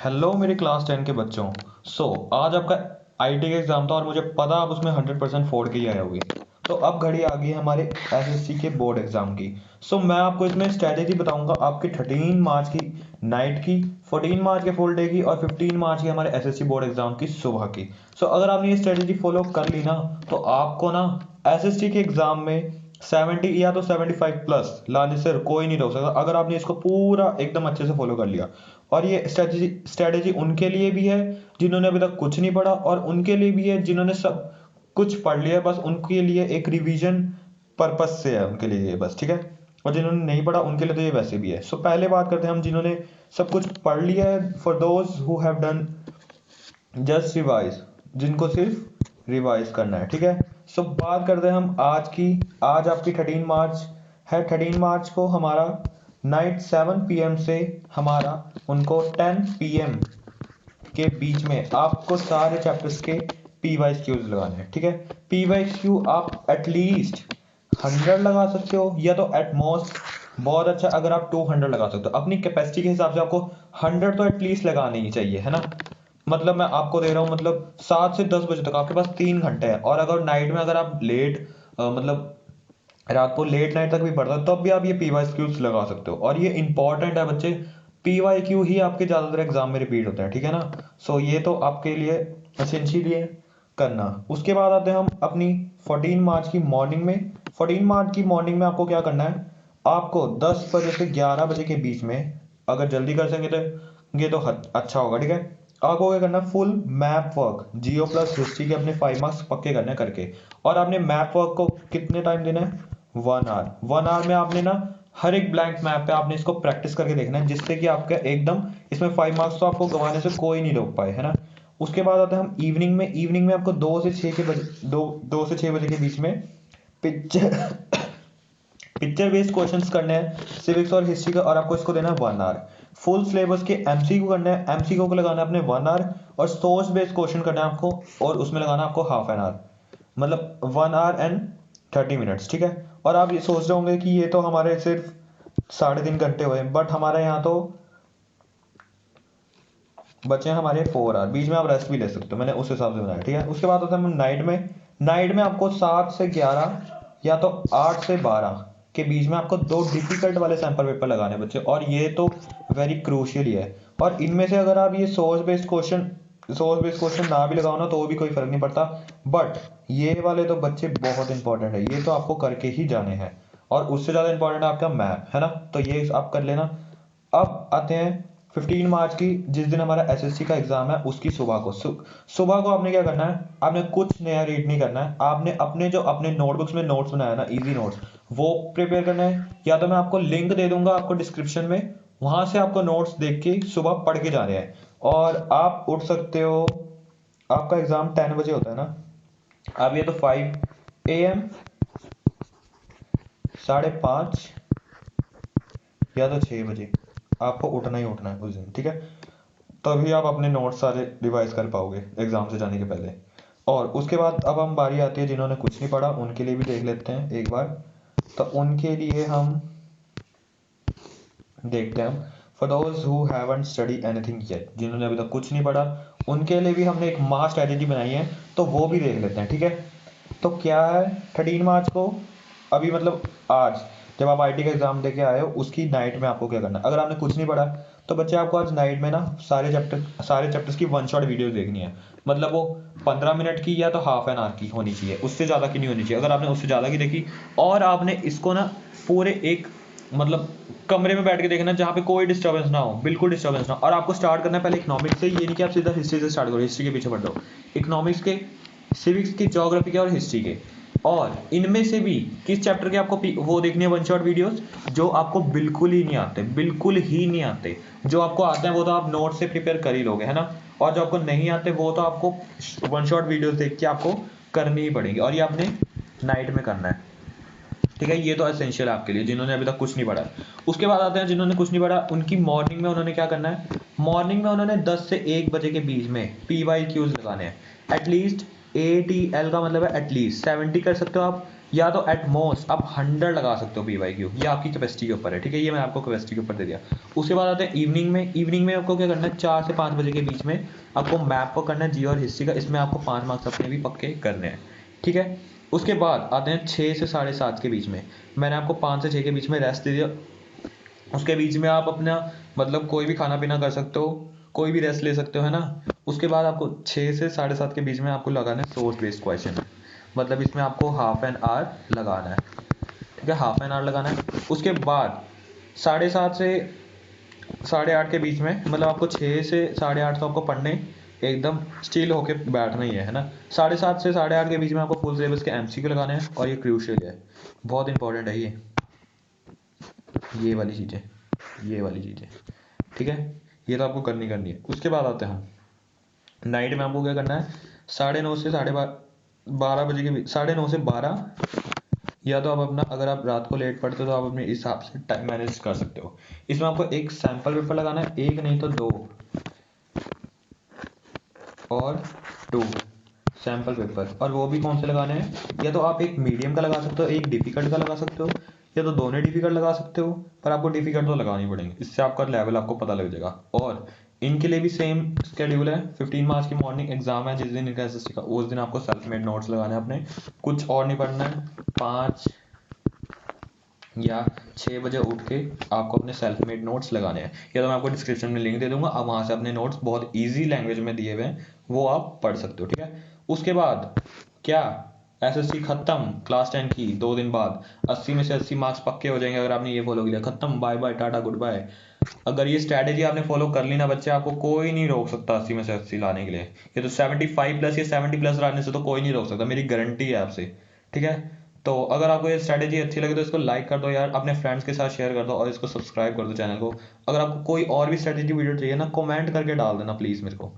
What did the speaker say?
Hello मेरे class 10 के बच्चों। आज आपका आईटी का एग्ज़ाम था और मुझे पता आप उसमें 100% फोड़ के ही आए होगे। तो अब घड़ी आ गई है हमारे एसएससी के बोर्ड एग्ज़ाम की। मैं आपको इसमें स्ट्रैटेजी बताऊंगा आपके 13 मार्च की नाइट की, 14 मार्च के फुल डे की और 15 मार्च की हमारे एसएससी बोर्ड एग्ज़ाम की सुबह की। अगर आपने ये स्ट्रैटेजी फॉलो कर ली ना, तो आपको ना एसएससी के एग्ज़ाम में 70 या तो 75 प्लस लाने से कोई नहीं रोक सकता, अगर आपने इसको पूरा एकदम अच्छे से फॉलो कर लिया। और ये स्ट्रेटजी स्ट्रेटेजी उनके लिए भी है जिन्होंने अभी तक कुछ नहीं पढ़ा, और उनके लिए भी है जिन्होंने सब कुछ पढ़ लिया है, बस उनके लिए एक रिवीजन पर्पस से है उनके लिए ये, बस ठीक है। और जिन्होंने नहीं पढ़ा उनके लिए तो ये वैसे भी है। पहले बात करते हैं हम जिन्होंने सब कुछ पढ़ लिया है, for those who have done just revise, जिनको सिर्फ रिवाइज करना है, ठीक है। बात करते हैं हम आज की। आज आपकी 13 मार्च है। 13 मार्च को हमारा नाइट 7 PM से हमारा उनको 10 PM के बीच में आपको सारे चैप्टर्स के पी वाई क्यूज लगाने हैं, ठीक है। पी वाई क्यू आप एटलीस्ट 100 लगा सकते हो, या तो एट मोस्ट बहुत अच्छा अगर आप 200 लगा सकते हो। अपनी कैपेसिटी के हिसाब से आपको 100 तो एटलीस्ट लगानी ही चाहिए, है ना। मैं आपको दे रहा हूँ, 7 से 10 बजे तक आपके पास 3 घंटे है। और अगर नाइट में अगर आप लेट रात को लेट नाइट तक भी पढ़ता है, तब भी आप ये पी वाई क्यूज लगा सकते हो। और ये इंपॉर्टेंट है बच्चे, पी वाई क्यू ही आपके ज़्यादातर एग्जाम में रिपीट होते हैं, ठीक है ना। ये तो आपके लिए एसेंशियल है करना। उसके बाद आते हैं हम अपनी 14 मार्च की मॉर्निंग में। 14 मार्च की मॉर्निंग में आपको क्या करना है, आपको 10 बजे से 11 बजे के बीच में, अगर जल्दी कर सकेंगे तो अच्छा होगा, ठीक है। आपको क्या करना है, फुल मैप वर्क जियो प्लस हिस्ट्री के अपने 5 मार्क्स पक्के करने करके। और आपने मैप वर्क को कितने टाइम देना है, 1 आवर। 1 आवर में आपने ना हर एक ब्लैंक मैप पे आपने इसको प्रैक्टिस करके देखना है, जिससे कि आपका एकदम इसमें 5 मार्क्स तो आपको गंवाने से कोई नहीं रोक पाए, है ना। उसके बाद आते हैं हम इवनिंग में। इवनिंग में आपको 2 से 6 बजे के बीच में पिक्चर पिक्चर बेस्ड क्वेश्चंस करने हैं सिविक्स और हिस्ट्री का, और आपको इसको देना है 1 आवर। फुल सिलेबस के एमसीक्यू करना है, एमसीक्यू को लगाना है अपने 1 आवर। और सोर्स बेस्ड क्वेश्चन करना है आपको, और उसमें लगाना है आपको हाफ एन आवर, मतलब 1 hour and 30 minutes, ठीक है। और आप ये सोच रहे होंगे कि ये तो हमारे सिर्फ 3.5 घंटे हुए, बट हमारे यहाँ तो बचे हैं हमारे 4 आवर, बीच में आप रेस्ट भी ले सकते हो, मैंने उस हिसाब से बनाया, ठीक है। उसके बाद होता है हम नाइट में। नाइट में आपको 7 से 11 या तो 8 से 12 के बीच में आपको 2 डिफिकल्ट वाले सैंपल पेपर लगाने हैं बच्चे, और ये तो वेरी क्रूशियल ही है। और इनमें से अगर आप ये सोर्स बेस्ड क्वेश्चन ना भी लगाओ ना, तो भी कोई फर्क नहीं पड़ता। बट ये वाले तो बच्चे बहुत इंपॉर्टेंट है, ये तो आपको करके ही जाने हैं। और उससे ज़्यादा इंपॉर्टेंट है आपका मैप, है ना। तो ये आप कर लेना। अब आते हैं 15 मार्च की, जिस दिन हमारा एसएससी का एग्जाम है, उसकी सुबह को। सुबह को आपने क्या करना है, आपने कुछ नया रीड नहीं करना है। आपने अपने नोटबुक्स में नोट्स बनाया ना, इजी नोट्स, वो प्रिपेयर करना है। या तो मैं आपको लिंक दे दूंगा आपको डिस्क्रिप्शन में, वहां से आपको नोट्स देख के सुबह पढ़ के जाने हैं। और आप उठ सकते हो, आपका एग्जाम 10 बजे होता है ना, आप ये तो 5 AM, 5:30 या तो 6 बजे आपको उठना ही उठना है उस दिन, ठीक है। तभी आप अपने नोट्स सारे रिवाइज कर पाओगे एग्जाम से जाने के पहले। और उसके बाद अब हम बारी आती है जिन्होंने कुछ नहीं पढ़ा, उनके लिए भी देख लेते हैं एक बार। तो उनके लिए हम देखते हैं, for those who haven't study anything yet, जिन्होंने अभी तक कुछ नहीं पढ़ा, उनके लिए भी हमने एक माह स्ट्रेटेजी बनाई है, तो वो भी देख लेते हैं, ठीक है। तो क्या है, 13 मार्च को, अभी आज जब आप आईटी का एग्जाम देके आए हो, उसकी नाइट में आपको क्या करना है, अगर आपने कुछ नहीं पढ़ा, तो बच्चे आपको आज नाइट में ना सारे चैप्टर्स की वन शॉट वीडियो देखनी है। वो 15 मिनट की या तो हाफ एन आवर की होनी चाहिए, उससे ज़्यादा की नहीं होनी चाहिए। अगर आपने उससे ज़्यादा की देखी, और आपने इसको ना पूरे एक कमरे में बैठ के देखना, जहाँ पे कोई डिस्टर्बेंस ना हो, बिल्कुल डिस्टर्बेंस ना हो। और आपको स्टार्ट करना है पहले इकोनॉमिक्स से, ये नहीं कि आप सीधा हिस्ट्री से स्टार्ट करो, हिस्ट्री के पीछे पढ़ लो। इकोनॉमिक्स के, सिविक्स की, ज्योग्राफी के और हिस्ट्री के। और इनमें से भी किस चैप्टर के आपको वो देखनी है वन शॉट वीडियोस, जो आपको बिल्कुल ही नहीं आते, बिल्कुल ही नहीं आते। जो आपको आते हैं वो तो आप नोट से प्रिपेयर कर ही लोगे, है ना। और जो आपको नहीं आते वो तो आपको वन शॉट वीडियोस देख के आपको करनी ही पड़ेगी, और ये आपने नाइट में करना है, ठीक है। ये तो एसेंशियल है आपके लिए जिन्होंने अभी तक कुछ नहीं पढ़ा। उसके बाद आते हैं जिन्होंने कुछ नहीं पढ़ा, उनकी मॉर्निंग में उन्होंने क्या करना है, मॉर्निंग में उन्होंने 10 से 1 बजे के बीच में पी वाई क्यूज लगाने हैं। एटलीस्ट ATL का मतलब है एटलीस्ट 70 कर सकते हो आप, या तो एट मोस्ट आप 100 लगा सकते हो PYQ, ये आपकी कैपेसिटी के ऊपर है, ठीक है, ये मैं आपको कैपेसिटी के ऊपर दे दिया। उसके बाद आते हैं इवनिंग में। इवनिंग में आपको क्या करना है, 4 से 5 बजे के बीच में आपको मैप को करना है, जियो और हिस्ट्री का, इसमें आपको 5 मार्क्स अपने भी पक्के करने हैं, ठीक है। उसके बाद आते हैं 6 से 7:30 के बीच में, मैंने आपको 5 से 6 के बीच में रेस्ट दे दिया। उसके बीच में आप अपना मतलब कोई भी खाना पीना कर सकते हो, कोई भी रेस्ट ले सकते हो, है ना। उसके बाद आपको 6 से 7:30 के बीच में आपको लगाना है सोर्स बेस्ड क्वेश्चन, मतलब इसमें आपको हाफ एन आवर लगाना है, ठीक है, हाफ एन आवर लगाना है। उसके बाद 7:30 से 8:30 के बीच में, मतलब आपको 6 से 8:30 तो आपको पढ़ने एकदम स्टिल होके बैठना ही है ना। 7:30 से 8:30 के बीच में आपको फुल सिलेबस के MCQ लगाने हैं, और ये क्रूशियल है, बहुत इंपॉर्टेंट है ये वाली चीज़ें, ये वाली चीज़ें, ठीक है, ये तो आपको करनी करनी है। उसके बाद आते हैं हम नाइट में, आपको क्या करना है, 9:30 से 12:30 बजे के बीच, 9:30 से 12, या तो आप अपना, अगर आप रात को लेट पढ़ते हो तो आप अपने हिसाब से टाइम मैनेज कर सकते हो। इसमें आपको एक सैम्पल पेपर लगाना है, एक नहीं तो दो, और 2 सैम्पल पेपर, और वो भी कौन से लगाने हैं, या तो आप एक मीडियम का लगा सकते हो, एक डिफिकल्ट का लगा सकते हो, या तो दोनों डिफिकल्ट लगा सकते हो, पर आपको डिफिकल्ट तो लगाने पड़ेंगे, इससे आपका लेवल आपको पता लग जाएगा। और इनके लिए भी सेम स्केड्यूल है, 15 मार्च की मॉर्निंग एग्जाम है, जिस दिन इनका SSC का, उस दिन आपको सेल्फ मेड नोट्स लगाने हैं अपने, कुछ और नहीं पढ़ना है। 5 या 6 बजे उठ के आपको अपने सेल्फ मेड नोट्स लगाने हैं, या तो मैं आपको डिस्क्रिप्शन में लिंक दे दूंगा, आप वहाँ से अपने नोट्स बहुत ईजी लैंग्वेज में दिए हुए हैं, वो आप पढ़ सकते हो, ठीक है। उसके बाद क्या, SSC खत्म क्लास 10 की 2 दिन बाद, 80 में से 80 मार्क्स पक्के हो जाएंगे अगर आपने ये फॉलो किया, खत्म, bye bye tata good bye. अगर ये स्ट्रैटेजी आपने फॉलो कर ली ना बच्चे, आपको कोई नहीं रोक सकता 80 में से 80 लाने के लिए, ये तो 75 प्लस या 70 प्लस लाने से तो कोई नहीं रोक सकता, मेरी गारंटी है आपसे, ठीक है। तो अगर आपको ये स्ट्रैटेजी अच्छी लगे तो इसको लाइक कर दो यार, अपने फ्रेंड्स के साथ शेयर कर दो, और इसको सब्सक्राइब कर दो चैनल को। अगर आपको कोई और भी स्ट्रैटेजी वीडियो चाहिए ना, कमेंट करके डाल देना प्लीज़ मेरे को।